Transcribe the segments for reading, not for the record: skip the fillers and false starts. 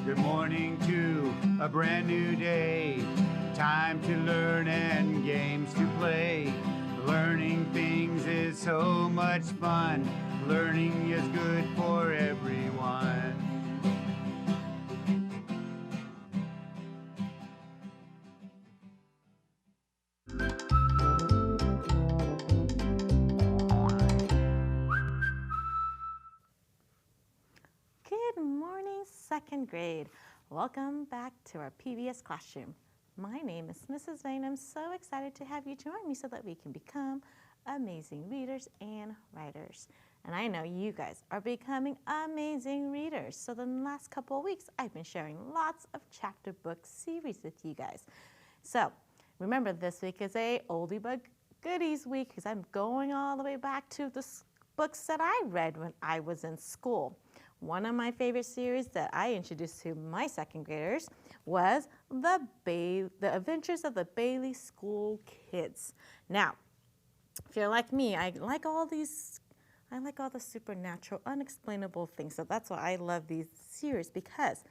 Good morning to a brand new day. Time to learn and games to play. Learning things is so much fun. Learning is good for everyone. Good morning, second grade. Welcome back to our PBS classroom. My name is Mrs. Vane. I'm so excited to have you join me so that we can become amazing readers and writers. And I know you guys are becoming amazing readers. So the last couple of weeks, I've been sharing lots of chapter book series with you guys. So remember, this week is a oldie but goodies week because I'm going all the way back to the books that I read when I was in school. One of my favorite series that I introduced to my second graders was The Adventures of the Bailey School Kids. Now, if you're like me, I like all the supernatural, unexplainable things. So that's why I love these series because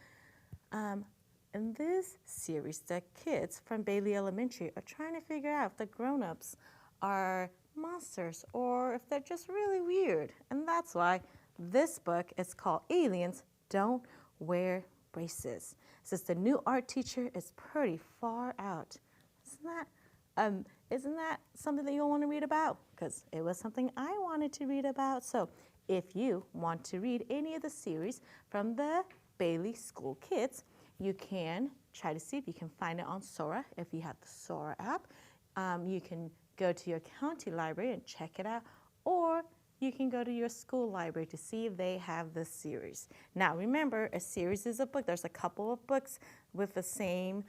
in this series, the kids from Bailey Elementary are trying to figure out if the grown-ups are monsters or if they're just really weird. And that's why this book is called Aliens Don't Wear Braces. Since the new art teacher is pretty far out. Isn't that something that you'll want to read about? Because it was something I wanted to read about. So if you want to read any of the series from the Bailey School Kids, you can try to see if you can find it on Sora if you have the Sora app. You can go to your county library and check it out, or you can go to your school library to see if they have this series. Now remember, a series is a book. There's a couple of books with the same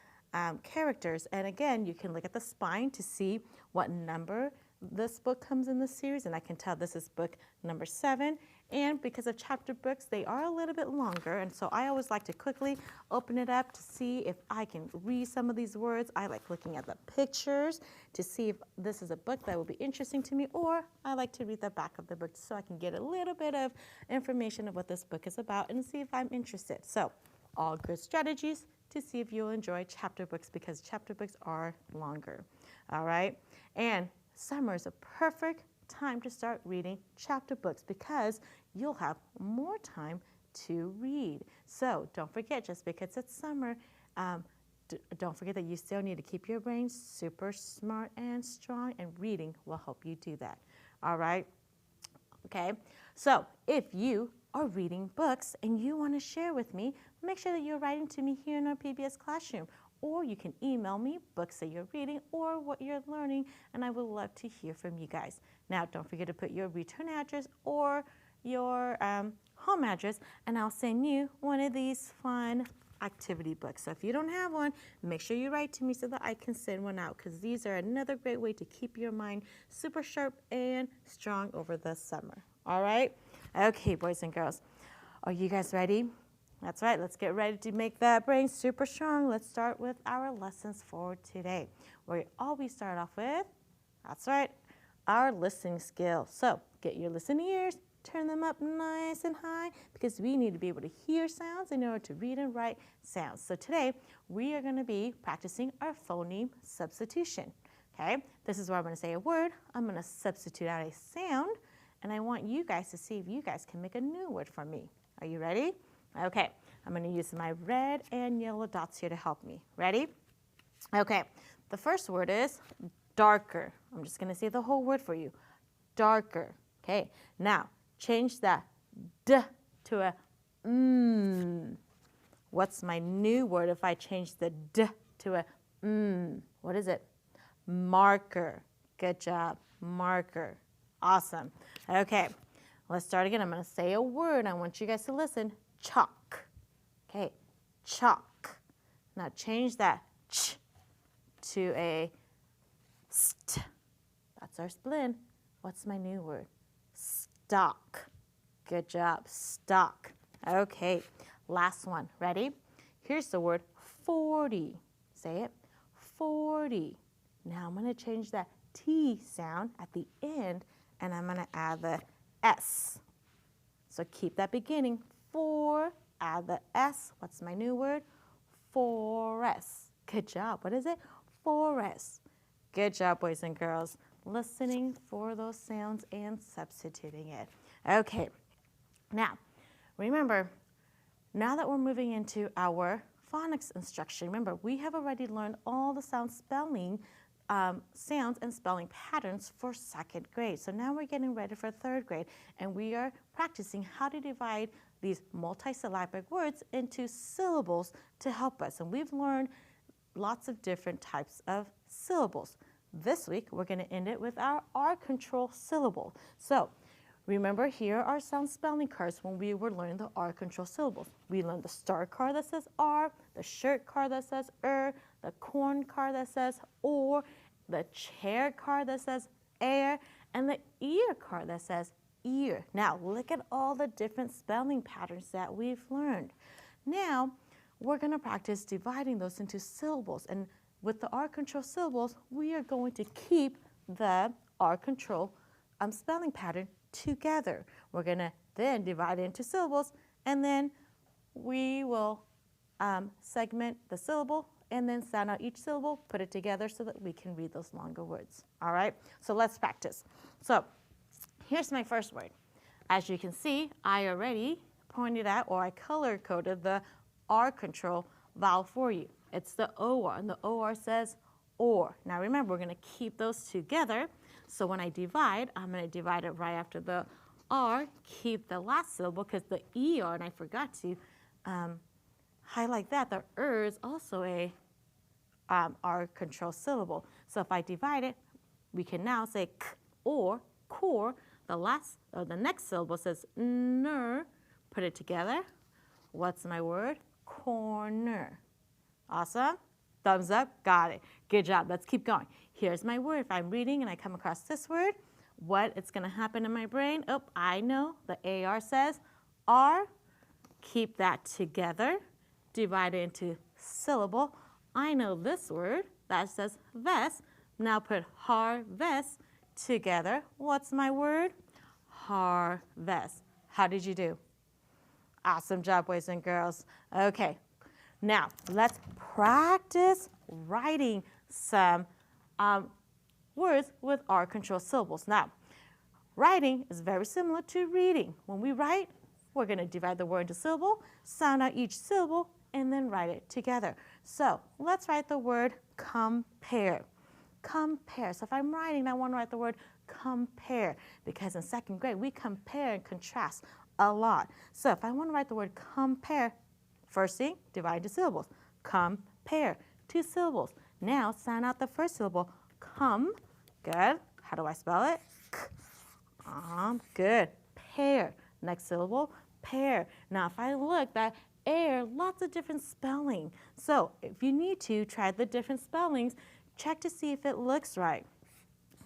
characters. And again, you can look at the spine to see what number this book comes in the series. And I can tell this is book number 7. And because of chapter books, they are a little bit longer. And so I always like to quickly open it up to see if I can read some of these words. I like looking at the pictures to see if this is a book that will be interesting to me, or I like to read the back of the book so I can get a little bit of information of what this book is about and see if I'm interested. So all good strategies to see if you'll enjoy chapter books because chapter books are longer. All right. And summer is a perfect time to start reading chapter books because you'll have more time to read. So don't forget, just because it's summer, don't forget that you still need to keep your brain super smart and strong, and reading will help you do that. All right? Okay, so if you are reading books and you want to share with me, make sure that you're writing to me here in our PBS classroom. Or you can email me books that you're reading or what you're learning, and I would love to hear from you guys. Now, don't forget to put your return address or your home address, and I'll send you one of these fun activity books. So if you don't have one, make sure you write to me so that I can send one out, because these are another great way to keep your mind super sharp and strong over the summer. All right? Okay, boys and girls, are you guys ready? That's right, let's get ready to make that brain super strong. Let's start with our lessons for today. We always start off with, that's right, our listening skills. So get your listening ears, turn them up nice and high, because we need to be able to hear sounds in order to read and write sounds. So today, we are going to be practicing our phoneme substitution. Okay, this is where I'm going to say a word, I'm going to substitute out a sound, and I want you guys to see if you guys can make a new word for me. Are you ready? Okay, I'm going to use my red and yellow dots here to help me. Ready? Okay, the first word is darker. I'm just going to say the whole word for you. Darker. Okay, now change that D to a M. What's my new word if I change the D to a M? What is it? Marker. Good job. Marker. Awesome. Okay, let's start again. I'm going to say a word. I want you guys to listen. Chalk. Okay, chalk. Now change that ch to a st. That's our split. What's my new word? Stock. Good job, stock. Okay, last one. Ready? Here's the word 40. Say it. 40. Now I'm going to change that T sound at the end, and I'm going to add the S. So keep that beginning. 40. add the S. What's my new word? Forest. Good job. What is it? Forest. Good job, boys and girls. Listening for those sounds and substituting it. Okay. Now, remember, now that we're moving into our phonics instruction, remember, we have already learned all the sounds and spelling patterns for 2nd grade. So now we're getting ready for 3rd grade, and we are practicing how to divide these multisyllabic words into syllables to help us. And we've learned lots of different types of syllables. This week, we're going to end it with our R-control syllable. So remember, here are some spelling cards when we were learning the R-control syllables. We learned the star card that says R, the shirt card that says the corn card that says or, the chair card that says air, and the ear card that says ear. Now, look at all the different spelling patterns that we've learned. Now, we're going to practice dividing those into syllables. And with the R-control syllables, we are going to keep the R-control spelling pattern together. We're going to then divide it into syllables, and then we will segment the syllable and then sound out each syllable, put it together so that we can read those longer words. All right? So let's practice. So here's my first word. As you can see, I already pointed out, or I color-coded the R-control vowel for you. It's the OR, and the OR says or. Now remember, we're going to keep those together. So when I divide, I'm going to divide it right after the R, keep the last syllable, because the ER, and I forgot to highlight that, the is also a R-control syllable. So if I divide it, we can now say k or core. The next syllable says ner. Put it together. What's my word? Corner. Awesome. Thumbs up. Got it. Good job. Let's keep going. Here's my word. If I'm reading and I come across this word, what is going to happen in my brain? Oh, I know. The AR says R. Keep that together. Divide it into syllable. I know this word that says vest. Now put harvest together. What's my word? Harvest. How did you do? Awesome job, boys and girls. Okay. Now, let's practice writing some words with R-control syllables. Now, writing is very similar to reading. When we write, we're going to divide the word into syllable, sound out each syllable, and then write it together. So let's write the word compare. Compare. So if I'm writing, I want to write the word compare, because in 2nd grade, we compare and contrast a lot. So if I want to write the word compare, first thing, divide into syllables. Compare. 2 syllables. Now sound out the first syllable. Come. Good. How do I spell it? Good. Pair. Next syllable. Pair. Now if I look, that air, lots of different spelling. So if you need to, try the different spellings. Check to see if it looks right.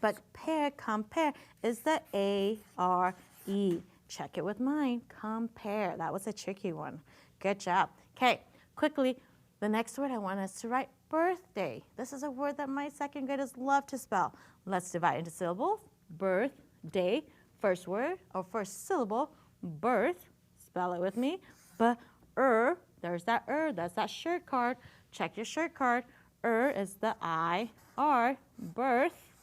But pair, compare, is the A-R-E. Check it with mine. Compare. That was a tricky one. Good job. Okay, quickly, the next word I want us to write, birthday. This is a word that my 2nd graders love to spell. Let's divide into syllables. Birthday. First word, or first syllable, birth. Spell it with me. There's that that's that shirt card. Check your shirt card. Is the I-R, birth.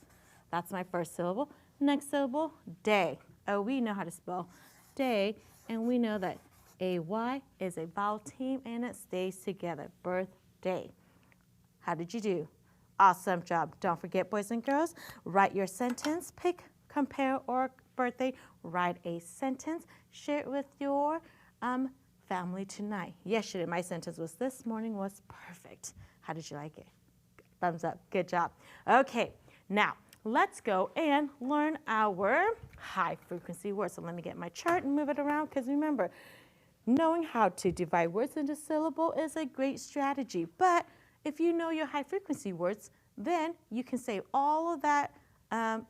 That's my first syllable. Next syllable, day. Oh, we know how to spell day, and we know that A-Y is a vowel team, and it stays together. Birthday. How did you do? Awesome job. Don't forget, boys and girls, write your sentence. Pick, compare, or birthday. Write a sentence. Share it with your family tonight. Yesterday, my sentence was, this morning was perfect. How did you like it? Thumbs up. Good job. Okay, now let's go and learn our high frequency words. So let me get my chart and move it around, because remember, knowing how to divide words into syllable is a great strategy. But if you know your high frequency words, then you can save all of that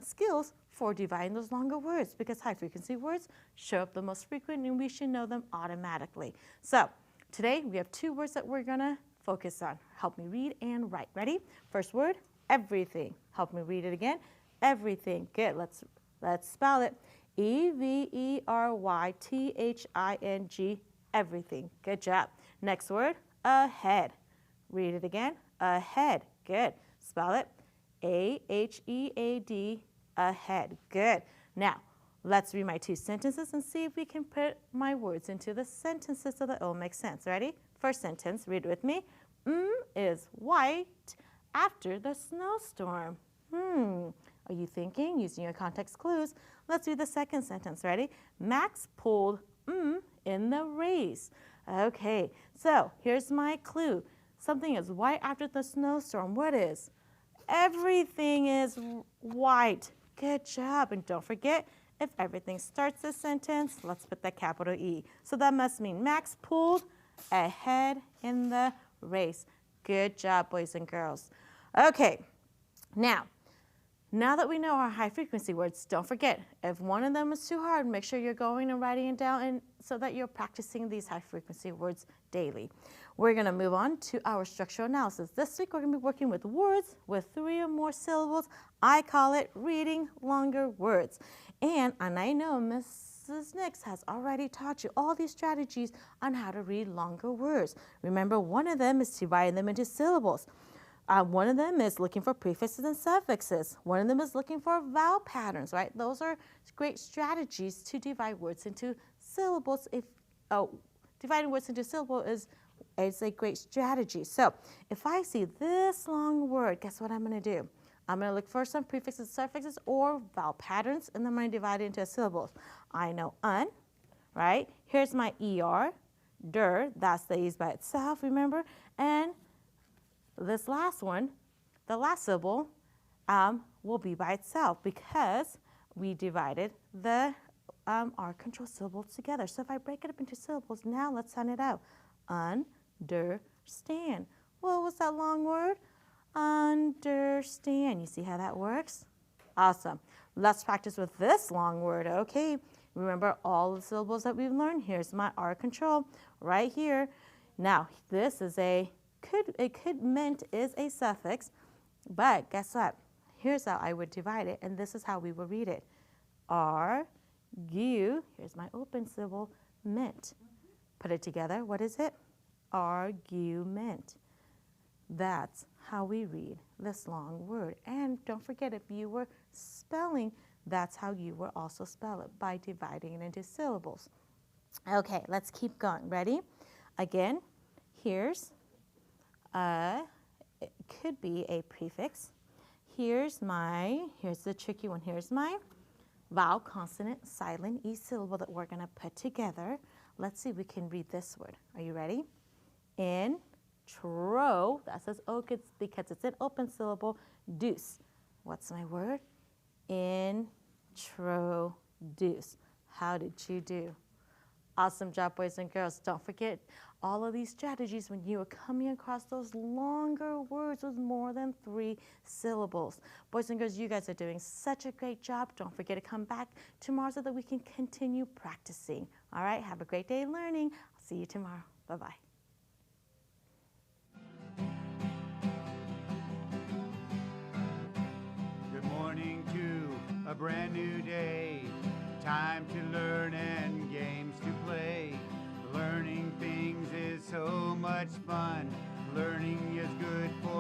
skills for dividing those longer words, because high frequency words show up the most frequent and we should know them automatically. So today we have 2 words that we're going to focus on. Help me read and write. Ready? First word, everything. Help me read it again. Everything. Good. Let's spell it. E-V-E-R-Y-T-H-I-N-G. everything. Good job. Next word, ahead. Read it again. Ahead. Good. Spell it. A-H-E-A-D. Ahead. Good. Now, let's read my two sentences and see if we can put my words into the sentences so that it will make sense. Ready? First sentence, read it with me. Is white after the snowstorm. Are you thinking? Using your context clues. Let's read the second sentence. Ready? Max pulled in the race. Okay, so here's my clue. Something is white after the snowstorm. What is? Everything is white. Good job. And don't forget, if everything starts the sentence, let's put the capital E. So that must mean Max pulled ahead in the race. Good job, boys and girls. Okay, now that we know our high frequency words, don't forget, if one of them is too hard, make sure you're going and writing it down and so that you're practicing these high frequency words daily. We're going to move on to our structural analysis. This week we're going to be working with words with 3 or more syllables. I call it reading longer words. And I know Mrs. Nix has already taught you all these strategies on how to read longer words. Remember, one of them is dividing them into syllables. One of them is looking for prefixes and suffixes. One of them is looking for vowel patterns, right? Those are great strategies to divide words into syllables. Dividing words into syllables is a great strategy. So if I see this long word, guess what I'm going to do? I'm going to look for some prefixes, suffixes, or vowel patterns, and then I'm going to divide it into syllables. I know un, right? Here's my ER, der, that stays by itself, remember? And this last one, the last syllable, will be by itself because we divided the our control syllables together. So if I break it up into syllables, now let's sound it out. Understand. What was that long word? Understand. You see how that works? Awesome. Let's practice with this long word. Okay. Remember all the syllables that we've learned. Here's my R control right here. Now, this is meant is a suffix, but guess what? Here's how I would divide it, and this is how we will read it. Argue, here's my open syllable, meant. Put it together, what is it? Argument. That's how we read this long word. And don't forget, if you were spelling, that's how you will also spell it, by dividing it into syllables. Okay, let's keep going. Ready? Again, here's it could be a prefix. Here's the tricky one. Here's my vowel, consonant, silent, E syllable that we're going to put together. Let's see if we can read this word. Are you ready? Intro, that says O because it's an open syllable, deuce. What's my word? Introduce. How did you do? Awesome job, boys and girls. Don't forget all of these strategies when you are coming across those longer words with more than 3 syllables. Boys and girls, you guys are doing such a great job. Don't forget to come back tomorrow so that we can continue practicing. All right, have a great day learning. I'll see you tomorrow. Bye-bye. Good morning to a brand new day. Time to learn and games to play. Learning things is so much fun. Learning is good for